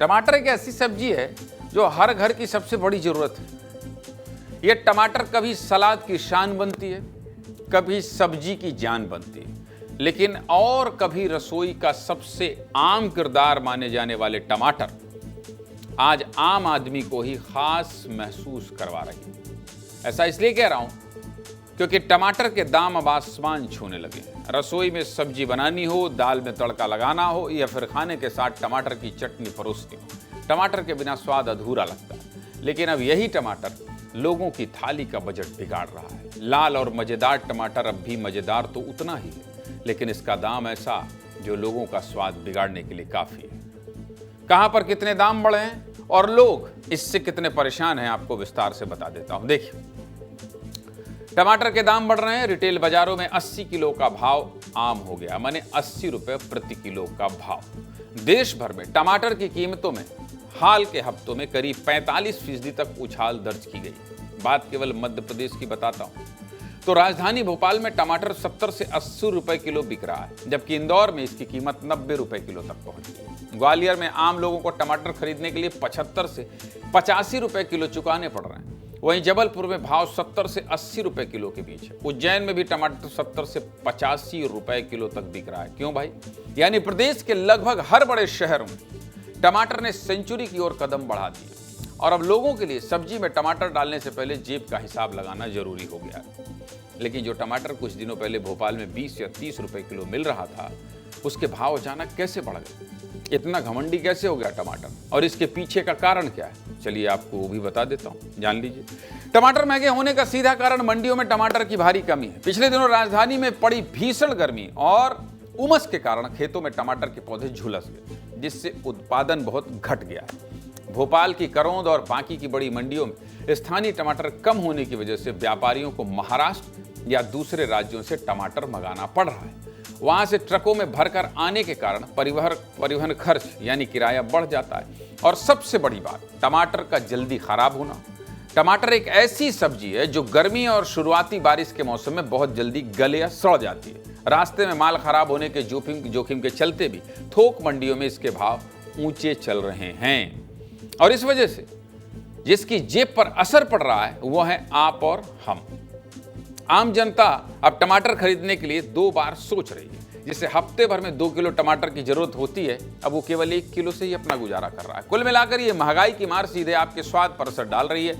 टमाटर एक ऐसी सब्जी है जो हर घर की सबसे बड़ी जरूरत है। यह टमाटर कभी सलाद की शान बनती है, कभी सब्जी की जान बनती है, लेकिन और कभी रसोई का सबसे आम किरदार माने जाने वाले टमाटर आज आम आदमी को ही खास महसूस करवा रही है। ऐसा इसलिए कह रहा हूं क्योंकि टमाटर के दाम अब आसमान छूने लगे। रसोई में सब्जी बनानी हो, दाल में तड़का लगाना हो या फिर खाने के साथ टमाटर की चटनी परोसनी हो, टमाटर के बिना स्वाद अधूरा लगता है। लेकिन अब यही टमाटर लोगों की थाली का बजट बिगाड़ रहा है। लाल और मजेदार टमाटर अब भी मजेदार तो उतना ही है, लेकिन इसका दाम ऐसा जो लोगों का स्वाद बिगाड़ने के लिए काफी है। कहां पर कितने दाम बढ़े हैं और लोग इससे कितने परेशान हैं, आपको विस्तार से बता देता हूं। देखिए, टमाटर के दाम बढ़ रहे हैं। रिटेल बाजारों में 80 किलो का भाव आम हो गया, माने 80 रुपए प्रति किलो का भाव। देश भर में टमाटर की कीमतों में हाल के हफ्तों में करीब 45% तक उछाल दर्ज की गई। बात केवल मध्य प्रदेश की बताता हूं तो राजधानी भोपाल में टमाटर 70 से 80 रुपए किलो बिक रहा है, जबकि इंदौर में इसकी कीमत 90 रुपए किलो तक पहुंच गई। ग्वालियर में आम लोगों को टमाटर खरीदने के लिए 75 से 85 रुपए किलो चुकाने पड़ रहे हैं। वहीं जबलपुर में भाव 70 से 80 रुपए किलो के बीच है। उज्जैन में भी टमाटर 70 से 85 रुपए किलो तक बिक रहा है। क्यों भाई? यानी प्रदेश के लगभग हर बड़े शहरों में टमाटर ने सेंचुरी की ओर कदम बढ़ा दिए और अब लोगों के लिए सब्जी में टमाटर डालने से पहले जेब का हिसाब लगाना जरूरी हो गया है। लेकिन जो टमाटर कुछ दिनों पहले भोपाल में 20 या 30 रुपए किलो मिल रहा था, उसके भाव अचानक कैसे बढ़ गए? इतना घमंडी कैसे हो गया टमाटर, और इसके पीछे का कारण क्या है? चलिए आपको वो भी बता देता हूं, जान लीजिए। टमाटर महंगे होने का सीधा कारण मंडियों में टमाटर की भारी कमी है। पिछले दिनों राजधानी में पड़ी भीषण गर्मी और उमस के कारण खेतों में टमाटर के पौधे झुलस गए, जिससे उत्पादन बहुत घट गया है। भोपाल की करौंद और बाकी की बड़ी मंडियों में स्थानीय टमाटर कम होने की वजह से व्यापारियों को महाराष्ट्र या दूसरे राज्यों से टमाटर मंगाना पड़ रहा है। वहां से ट्रकों में भरकर आने के कारण परिवहन खर्च यानी किराया बढ़ जाता है। और सबसे बड़ी बात, टमाटर का जल्दी खराब होना। टमाटर एक ऐसी सब्जी है जो गर्मी और शुरुआती बारिश के मौसम में बहुत जल्दी गले या सड़ जाती है। रास्ते में माल खराब होने के जोखिम के चलते भी थोक मंडियों में इसके भाव ऊंचे चल रहे हैं। और इस वजह से जिसकी जेब पर असर पड़ रहा है वो है आप और हम। आम जनता अब टमाटर खरीदने के लिए 2 बार सोच रही है। जिसे हफ्ते भर में 2 किलो टमाटर की जरूरत होती है, अब वो केवल 1 किलो से ही अपना गुजारा कर रहा है। कुल मिलाकर ये महंगाई की मार सीधे आपके स्वाद पर असर डाल रही है।